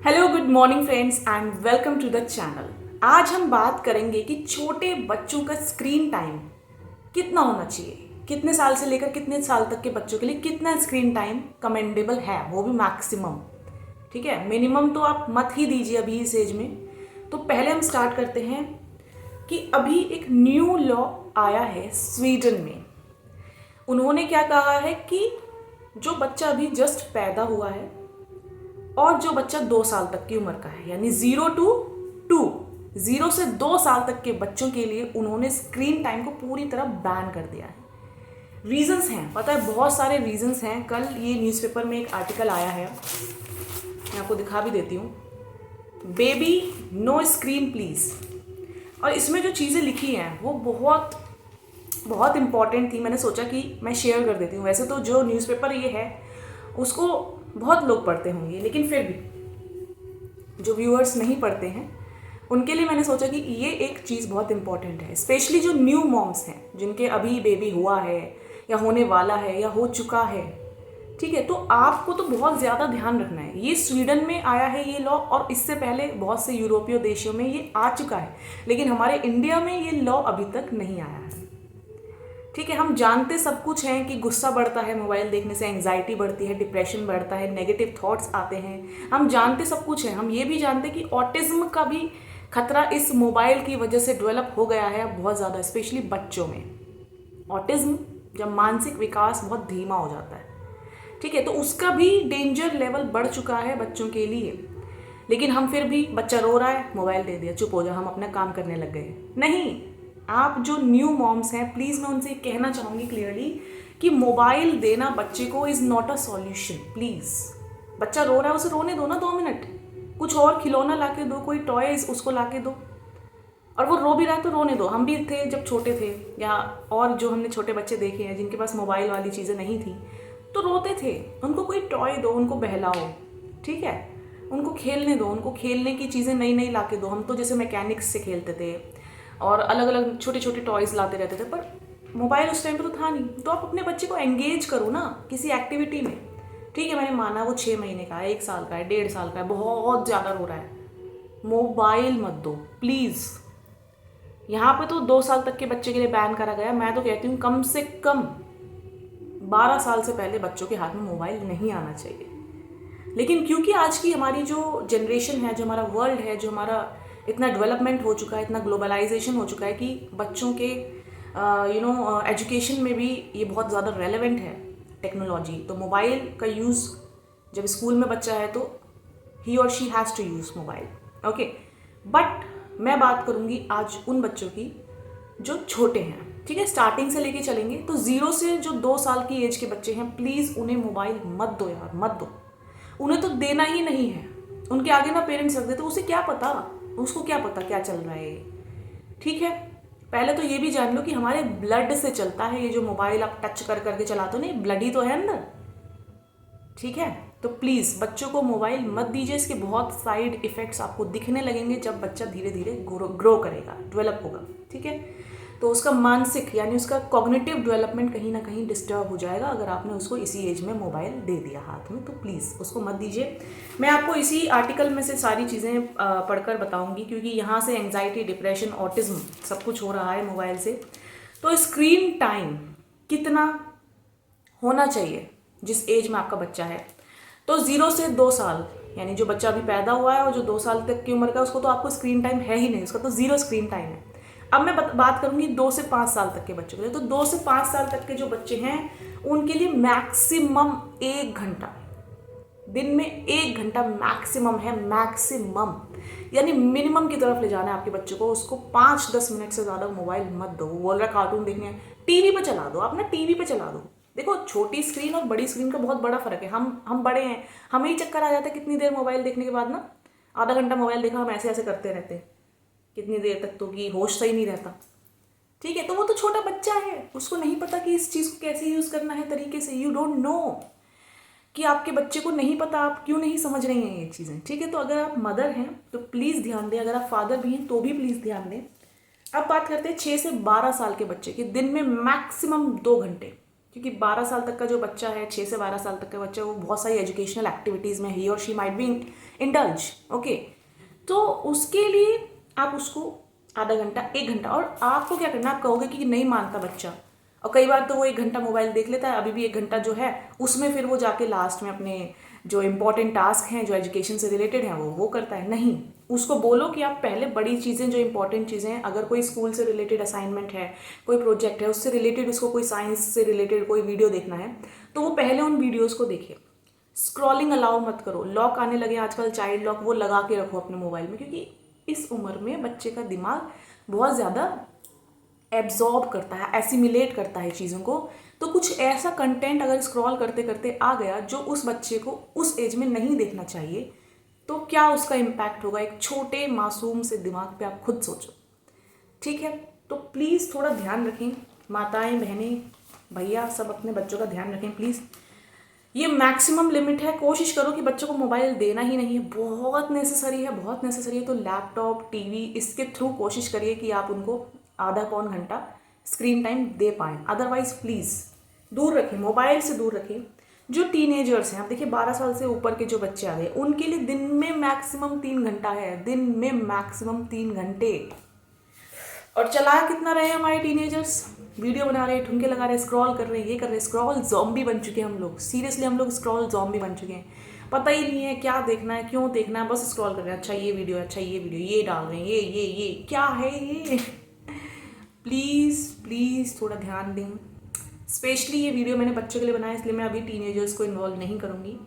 Hello good morning friends and welcome to the channel. आज हम बात करेंगे कि छोटे बच्चों का स्क्रीन टाइम कितना होना चाहिए, कितने साल से लेकर कितने साल तक के बच्चों के लिए कितना स्क्रीन टाइम कमेंडेबल है, वो भी मैक्सिमम। ठीक है, मिनिमम तो आप मत ही दीजिए अभी इस एज में। तो पहले हम स्टार्ट करते हैं कि अभी एक न्यू लॉ आया है स्वीडन में। उन्होंने क्या कहा है कि जो बच्चा अभी जस्ट पैदा हुआ है और जो बच्चा 2 साल तक की उम्र का है, यानी 0 to 2, 0 से 2 साल तक के बच्चों के लिए उन्होंने स्क्रीन टाइम को पूरी तरह बैन कर दिया है। रीजंस हैं, पता है बहुत सारे रीजंस हैं। कल ये न्यूज़पेपर में एक आर्टिकल आया है, मैं आपको दिखा भी देती हूँ। Baby no screen please. और इसमें जो चीज़ें लिखी हैं वो बहुत बहुत इंपॉर्टेंट थी। मैंने सोचा कि मैं शेयर कर देती हूँ। वैसे तो जो न्यूज़पेपर ये है उसको बहुत लोग पढ़ते होंगे, लेकिन फिर भी जो व्यूअर्स नहीं पढ़ते हैं उनके लिए मैंने सोचा कि ये एक चीज़ बहुत इंपॉर्टेंट है। स्पेशली जो न्यू मॉम्स हैं, जिनके अभी बेबी हुआ है या होने वाला है या हो चुका है, ठीक है, तो आपको तो बहुत ज़्यादा ध्यान रखना है। ये स्वीडन में आया है ये लॉ, और इससे पहले बहुत से यूरोपीय देशों में ये आ चुका है, लेकिन हमारे इंडिया में ये लॉ अभी तक नहीं आया है। ठीक है, हम जानते सब कुछ हैं कि गुस्सा बढ़ता है मोबाइल देखने से, एंग्जाइटी बढ़ती है, डिप्रेशन बढ़ता है, नेगेटिव थॉट्स आते हैं। हम जानते सब कुछ हैं। हम ये भी जानते कि ऑटिज्म का भी खतरा इस मोबाइल की वजह से डेवलप हो गया है बहुत ज़्यादा, स्पेशली बच्चों में। ऑटिज्म जब मानसिक विकास बहुत धीमा हो जाता है, ठीक है, तो उसका भी डेंजर लेवल बढ़ चुका है बच्चों के लिए। लेकिन हम फिर भी, बच्चा रो रहा है मोबाइल दे दिया, चुप हो जा, हम अपना काम करने लग गए। नहीं, आप जो न्यू मॉम्स हैं, प्लीज़ मैं उनसे कहना चाहूँगी क्लियरली कि मोबाइल देना बच्चे को is not a solution. Please, बच्चा रो रहा है उसे रोने दो ना 2 मिनट, कुछ और खिलौना ला के दो, कोई टॉयज उसको ला के दो। और वो रो भी रहा है तो रोने दो। हम भी थे जब छोटे थे, या और जो हमने छोटे बच्चे देखे हैं जिनके पास मोबाइल वाली चीज़ें नहीं थी, तो रोते थे। उनको कोई टॉय दो, उनको बहलाओ, ठीक है, उनको खेलने दो, उनको खेलने की चीज़ें नई नई ला के दो। हम तो जैसे मैकेनिक्स से खेलते थे और अलग अलग छोटे छोटे टॉयज़ लाते रहते थे, पर मोबाइल उस टाइम पे तो था नहीं। तो आप अपने बच्चे को एंगेज करो ना किसी एक्टिविटी में। ठीक है, मैंने माना वो 6 महीने का है, 1 साल का है, 1.5 साल का है, बहुत ज़्यादा रो रहा है, मोबाइल मत दो प्लीज़। यहाँ पे तो 2 साल तक के बच्चे के लिए बैन करा गया। मैं तो कहती हूँ कम से कम 12 साल से पहले बच्चों के हाथ में मोबाइल नहीं आना चाहिए। लेकिन क्योंकि आज की हमारी जो जनरेशन है, जो हमारा वर्ल्ड है, जो हमारा इतना डेवलपमेंट हो चुका है, इतना ग्लोबलाइजेशन हो चुका है कि बच्चों के एजुकेशन में भी ये बहुत ज़्यादा रेलेवेंट है टेक्नोलॉजी। तो मोबाइल का यूज़ जब स्कूल में बच्चा है तो ही और she has to use mobile, okay. But मैं बात करूँगी आज उन बच्चों की जो छोटे हैं, ठीक है, स्टार्टिंग से लेके चलेंगे। तो 0 से जो 2 साल की एज के बच्चे हैं, प्लीज़ उन्हें मोबाइल मत दो यार, मत दो। उन्हें तो देना ही नहीं है। उनके आगे ना पेरेंट्स रख दे तो उसे क्या पता, उसको क्या पता क्या चल रहा है। ठीक है, पहले तो ये भी जान लो कि हमारे ब्लड से चलता है ये जो मोबाइल आप टच कर करके चलाते हो, नहीं ब्लड ही तो है अंदर। ठीक है, तो प्लीज़ बच्चों को मोबाइल मत दीजिए। इसके बहुत साइड इफ़ेक्ट्स आपको दिखने लगेंगे जब बच्चा धीरे धीरे ग्रो करेगा, डेवलप होगा। ठीक है, तो उसका मानसिक यानी उसका कॉग्निटिव डेवलपमेंट कहीं ना कहीं डिस्टर्ब हो जाएगा अगर आपने उसको इसी एज में मोबाइल दे दिया हाथ में। तो प्लीज़ उसको मत दीजिए। मैं आपको इसी आर्टिकल में से सारी चीज़ें पढ़कर बताऊंगी, क्योंकि यहाँ से एंग्जाइटी, डिप्रेशन, ऑटिज्म सब कुछ हो रहा है मोबाइल से। तो स्क्रीन टाइम कितना होना चाहिए जिस एज में आपका बच्चा है, तो 0 से 2 साल, यानी जो बच्चा अभी पैदा हुआ है और जो 2 साल तक की उम्र का, उसको तो आपको स्क्रीन टाइम है ही नहीं, उसका तो 0 स्क्रीन टाइम है। अब मैं बात करूंगी 2 से 5 साल तक के बच्चों के लिए। तो 2 से 5 साल तक के जो बच्चे हैं उनके लिए मैक्सिमम 1 घंटा, दिन में 1 घंटा मैक्सिमम है, मैक्सिमम, यानी मिनिमम की तरफ ले जाना है आपके बच्चों को। उसको 5-10 मिनट से ज़्यादा मोबाइल मत दो। वो बोल रहा कार्टून देखने हैं, टीवी पे चला दो, आप ना टीवी पे चला दो। देखो, छोटी स्क्रीन और बड़ी स्क्रीन का बहुत बड़ा फर्क है। हम बड़े हैं, हमें ही चक्कर आ जाता है कितनी देर मोबाइल देखने के बाद ना। आधा घंटा मोबाइल देखा, हम ऐसे ऐसे करते रहते हैं कितनी देर तक, तो कि होश सही नहीं रहता। ठीक है, तो वो तो छोटा बच्चा है, उसको नहीं पता कि इस चीज़ को कैसे यूज़ करना है तरीके से। यू डोंट नो कि आपके बच्चे को नहीं पता, आप क्यों नहीं समझ रही हैं ये चीज़ें। ठीक है, तो अगर आप मदर हैं तो प्लीज़ ध्यान दें, अगर आप फादर भी हैं तो भी प्लीज़ ध्यान दें। अब बात करते हैं 6 से 12 साल के बच्चे की, दिन में मैक्सिमम 2 घंटे। क्योंकि 12 साल तक का जो बच्चा है, 6 से 12 साल तक का बच्चा, वो बहुत सारी एजुकेशनल एक्टिविटीज़ में ही और she might be indulge. Okay, तो उसके लिए आप उसको आधा घंटा, 1 घंटा, और आपको क्या करना, आप कहोगे कि नहीं मानता बच्चा, और कई बार तो वो 1 घंटा मोबाइल देख लेता है, अभी भी 1 घंटा जो है उसमें फिर वो जाके लास्ट में अपने जो इंपॉर्टेंट टास्क हैं जो एजुकेशन से रिलेटेड हैं वो करता है। नहीं, उसको बोलो कि आप पहले बड़ी चीज़ें, जो इंपॉर्टेंट चीज़ें हैं, अगर कोई स्कूल से रिलेटेड असाइनमेंट है, कोई प्रोजेक्ट है, उससे रिलेटेड, उसको कोई साइंस से रिलेटेड कोई वीडियो देखना है, तो वो पहले उन वीडियोज़ को देखे। स्क्रॉलिंग अलाउ मत करो। लॉक आने लगे आजकल, चाइल्ड लॉक, वो लगा के रखो अपने मोबाइल में, क्योंकि इस उम्र में बच्चे का दिमाग बहुत ज़्यादा एब्जॉर्ब करता है, एसिमिलेट करता है चीज़ों को। तो कुछ ऐसा कंटेंट अगर स्क्रॉल करते करते आ गया जो उस बच्चे को उस एज में नहीं देखना चाहिए, तो क्या उसका इम्पैक्ट होगा एक छोटे मासूम से दिमाग पे, आप खुद सोचो। ठीक है, तो प्लीज़ थोड़ा ध्यान रखें, माताएं, बहनें, भैया, सब अपने बच्चों का ध्यान रखें प्लीज़। ये मैक्सिमम लिमिट है, कोशिश करो कि बच्चों को मोबाइल देना ही नहीं है। बहुत नेसेसरी है, बहुत नेसेसरी है तो लैपटॉप, टीवी, इसके थ्रू कोशिश करिए कि आप उनको आधा पौन घंटा स्क्रीन टाइम दे पाएँ। अदरवाइज प्लीज़ दूर रखें, मोबाइल से दूर रखें। जो टीनेजर्स हैं, आप देखिए 12 साल से ऊपर के जो बच्चे आ गए, उनके लिए दिन में मैक्सिमम 3 घंटा है, दिन में मैक्सिमम 3 घंटे। और चला कितना रहे हमारे टीनेजर्स, वीडियो बना रहे, ठुमके लगा रहे, स्क्रॉल कर रहे, ये कर रहे, स्क्रॉल ज़ॉम्बी बन चुके हैं हम लोग। सीरियसली हम लोग स्क्रॉल ज़ॉम्बी बन चुके हैं। पता ही नहीं है क्या देखना है, क्यों देखना है, बस स्क्रॉल कर रहे हैं। अच्छा ये वीडियो, अच्छा ये वीडियो, ये डाल रहे हैं, ये क्या है ये। प्लीज़ प्लीज़ थोड़ा ध्यान दें। स्पेशली ये वीडियो मैंने बच्चों के लिए बनाया, इसलिए मैं अभी टीनेजर्स को इन्वॉल्व नहीं करूँगी।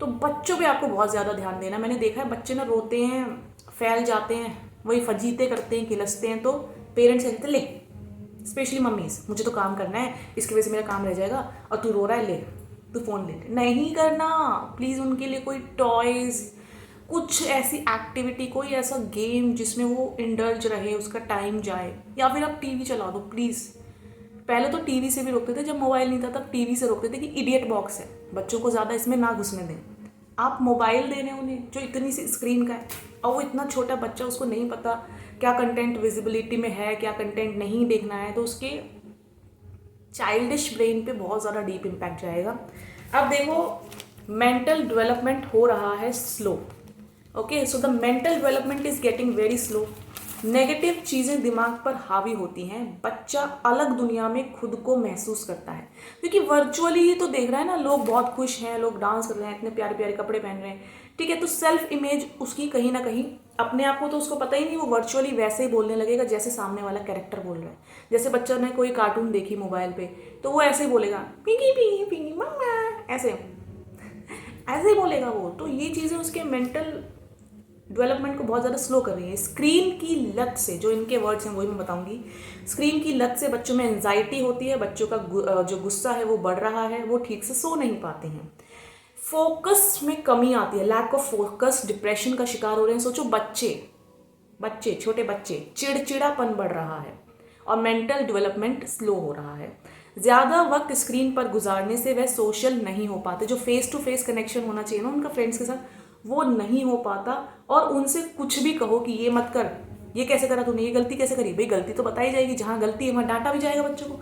तो बच्चों पे आपको बहुत ज़्यादा ध्यान देना। मैंने देखा है बच्चे ना रोते हैं, फैल जाते हैं, वही फजीते करते हैं, किलसते हैं, तो पेरेंट्स कहते हैं ले, स्पेशली मम्मीज, मुझे तो काम करना है, इसकी वजह से मेरा काम रह जाएगा, और तू रो रहा है, ले तू फ़ोन ले। नहीं करना प्लीज़। उनके लिए कोई टॉयज़, कुछ ऐसी एक्टिविटी, कोई ऐसा गेम जिसमें वो इंडल्ज रहे, उसका टाइम जाए, या फिर आप टीवी चला दो प्लीज़। पहले तो टीवी से भी रोकते थे, जब मोबाइल नहीं था तब टीवी से रोकते थे कि इडियट बॉक्स है, बच्चों को ज़्यादा इसमें ना घुसने दें। आप मोबाइल दे रहे हैं उन्हें जो इतनी सी स्क्रीन का है, और वो इतना छोटा बच्चा, उसको नहीं पता क्या कंटेंट विजिबिलिटी में है, क्या कंटेंट नहीं देखना है, तो उसके चाइल्डिश ब्रेन पे बहुत ज़्यादा डीप इम्पैक्ट जाएगा। अब देखो मेंटल डेवलपमेंट हो रहा है slow. Okay, so the mental development is getting very slow. Negative चीज़ें दिमाग पर हावी होती हैं, बच्चा अलग दुनिया में खुद को महसूस करता है, क्योंकि वर्चुअली ही तो देख रहा है ना, लोग बहुत खुश हैं, लोग डांस कर रहे हैं, इतने प्यारे प्यारे कपड़े पहन रहे हैं, ठीक है, तो सेल्फ इमेज उसकी कहीं ना कहीं, अपने आप को तो उसको पता ही नहीं, वो वर्चुअली वैसे ही बोलने लगेगा जैसे सामने वाला कैरेक्टर बोल रहा है। जैसे बच्चा ने कोई कार्टून देखी मोबाइल पे, तो वो ऐसे ही बोलेगा, पिंकी पिंकी पिंकी मम्मा, ऐसे ऐसे ही बोलेगा वो। तो ये चीज़ें उसके मेंटल डेवलपमेंट को बहुत ज़्यादा स्लो कर रही है। स्क्रीन की लत से, जो इनके वर्ड्स हैं वही मैं बताऊंगी, स्क्रीन की लत से बच्चों में एंजाइटी होती है, बच्चों का जो गुस्सा है वो बढ़ रहा है, वो ठीक से सो नहीं पाते हैं, फोकस में कमी आती है, लैक ऑफ फोकस, डिप्रेशन का शिकार हो रहे हैं। सोचो बच्चे, छोटे बच्चे, चिड़चिड़ापन बढ़ रहा है, और मेंटल डेवलपमेंट स्लो हो रहा है। ज़्यादा वक्त स्क्रीन पर गुजारने से वह सोशल नहीं हो पाते, जो फेस टू फेस कनेक्शन होना चाहिए ना उनका फ्रेंड्स के साथ, वो नहीं हो पाता। और उनसे कुछ भी कहो कि ये मत कर, ये कैसे करा तूने, ये गलती कैसे करी, भाई गलती तो बताई जाएगी, जहाँ गलती है वहाँ डांटा भी जाएगा बच्चों को,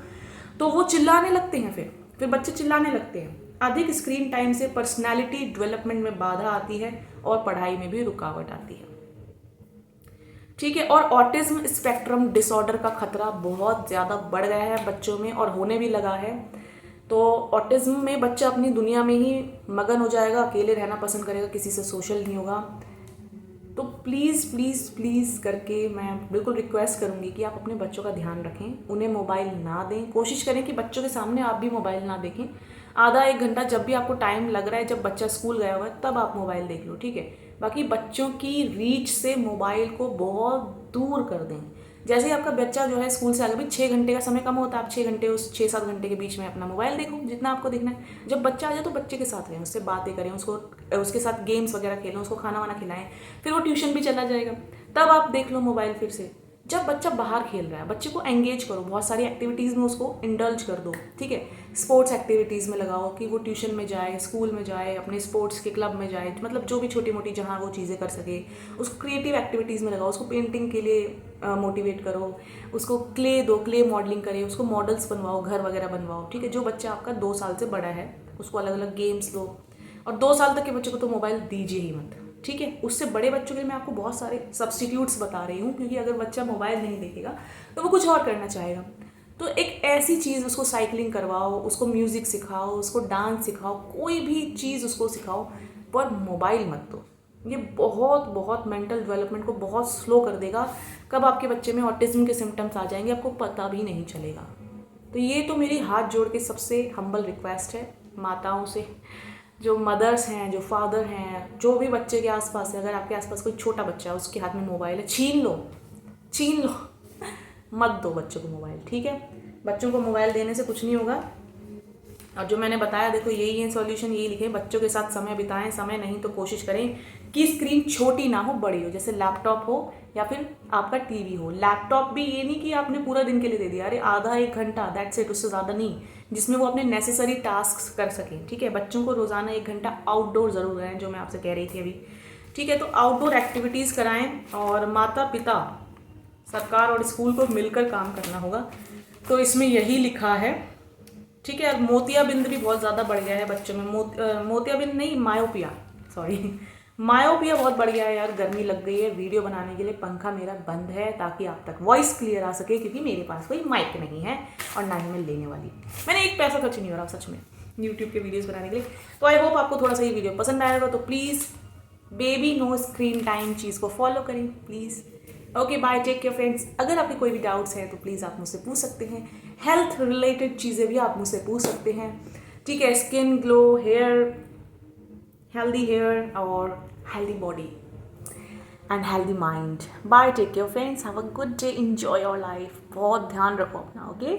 तो वो चिल्लाने लगते हैं, फिर बच्चे चिल्लाने लगते हैं। अधिक स्क्रीन टाइम से पर्सनैलिटी डेवलपमेंट में बाधा आती है और पढ़ाई में भी रुकावट आती है, ठीक है। और ऑटिज्म स्पेक्ट्रम डिसऑर्डर का खतरा बहुत ज़्यादा बढ़ गया है बच्चों में, और होने भी लगा है। तो ऑटिज्म में बच्चा अपनी दुनिया में ही मगन हो जाएगा, अकेले रहना पसंद करेगा, किसी से सोशल नहीं होगा। तो प्लीज़ प्लीज़ प्लीज़ करके मैं बिल्कुल रिक्वेस्ट करूँगी कि आप अपने बच्चों का ध्यान रखें, उन्हें मोबाइल ना दें। कोशिश करें कि बच्चों के सामने आप भी मोबाइल ना देखें। आधा 1 घंटा जब भी आपको टाइम लग रहा है, जब बच्चा स्कूल गया हुआ है तब आप मोबाइल देख लो, ठीक है। बाकी बच्चों की रीच से मोबाइल को बहुत दूर कर दें। जैसे ही आपका बच्चा जो है स्कूल से आ गया, भाई 6 घंटे का समय कम होता है, आप 6 घंटे, उस 6-7 घंटे के बीच में अपना मोबाइल देखो जितना आपको देखना है। जब बच्चा आ जाए तो बच्चे के साथ रहें, उससे बातें करें, उसके साथ गेम्स वगैरह खेलें, उसको खाना वाना खिलाएं, फिर वो ट्यूशन भी चला जाएगा, तब आप देख लो मोबाइल फिर से। जब बच्चा बाहर खेल रहा है, बच्चे को एंगेज करो, बहुत सारी एक्टिविटीज़ में उसको इंडल्ज कर दो, ठीक है। स्पोर्ट्स एक्टिविटीज़ में लगाओ कि वो ट्यूशन में जाए, स्कूल में जाए, अपने स्पोर्ट्स के क्लब में जाए, मतलब जो भी छोटी मोटी जहाँ वो चीज़ें कर सके। उसको क्रिएटिव एक्टिविटीज़ में लगाओ, उसको पेंटिंग के लिए मोटिवेट करो, उसको क्ले दो, क्ले मॉडलिंग करे, उसको मॉडल्स बनवाओ, घर वगैरह बनवाओ, ठीक है। जो बच्चा आपका 2 साल से बड़ा है उसको अलग अलग गेम्स दो, और 2 साल तक के बच्चे को तो मोबाइल दीजिए ही मत, ठीक है। उससे बड़े बच्चों के लिए मैं आपको बहुत सारे सब्स्टिट्यूट्स बता रही हूँ, क्योंकि अगर बच्चा मोबाइल नहीं देखेगा तो वो कुछ और करना चाहेगा। तो एक ऐसी चीज़, उसको साइकिलिंग करवाओ, उसको म्यूज़िक सिखाओ, उसको डांस सिखाओ, कोई भी चीज़ उसको सिखाओ, पर मोबाइल मत दो। ये बहुत बहुत मेंटल डेवलपमेंट को बहुत स्लो कर देगा। कब आपके बच्चे में ऑटिज्म के सिम्टम्स आ जाएंगे आपको पता भी नहीं चलेगा। तो ये तो मेरी हाथ जोड़ के सबसे हम्बल रिक्वेस्ट है माताओं से, जो मदर्स हैं, जो फादर हैं, जो भी बच्चे के आसपास है, अगर आपके आसपास कोई छोटा बच्चा है उसके हाथ में मोबाइल है, छीन लो, छीन लो, मत दो बच्चों को मोबाइल, ठीक है। बच्चों को मोबाइल देने से कुछ नहीं होगा। और जो मैंने बताया, देखो यही है सॉल्यूशन, यही लिखे, बच्चों के साथ समय बिताएं, समय नहीं तो कोशिश करें कि स्क्रीन छोटी ना हो, बड़ी हो, जैसे लैपटॉप हो या फिर आपका टीवी हो। लैपटॉप भी ये नहीं कि आपने पूरा दिन के लिए दे दिया, अरे आधा 1 घंटा, दैट्स इट, उससे ज़्यादा नहीं, जिसमें वो अपने नेसेसरी टास्क कर सकें, ठीक है। बच्चों को रोज़ाना 1 घंटा आउटडोर ज़रूर रहें, जो मैं आपसे कह रही थी अभी, ठीक है। तो आउटडोर एक्टिविटीज़ कराएं, और माता पिता, सरकार और स्कूल को मिलकर काम करना होगा। तो इसमें यही लिखा है, ठीक है। मोतियाबिंद भी बहुत ज़्यादा बढ़ गया है बच्चों में, मोतियाबिंद नहीं, मायोपिया, सॉरी, मायोपिया बहुत बढ़ गया है यार। गर्मी लग गई है, वीडियो बनाने के लिए पंखा मेरा बंद है ताकि आप तक वॉइस क्लियर आ सके, क्योंकि मेरे पास कोई माइक नहीं है और ना ही मैं लेने वाली। मैंने एक पैसा खर्च नहीं हो रहा सच में यूट्यूब के वीडियोज़ बनाने के लिए। तो आई होप आपको थोड़ा सा ये वीडियो पसंद आएगा। तो please baby no screen time चीज़ को फॉलो करें please. Okay bye, take care friends. अगर आपके कोई भी डाउट्स हैं तो प्लीज़ आप मुझसे पूछ सकते हैं। हेल्थ रिलेटेड चीज़ें भी आप मुझसे पूछ सकते हैं, ठीक है। स्किन ग्लो, हेल्दी हेयर और healthy body and healthy mind. Bye, take care friends, have a good day, enjoy your life. बहुत ध्यान रखो अपना, ओके।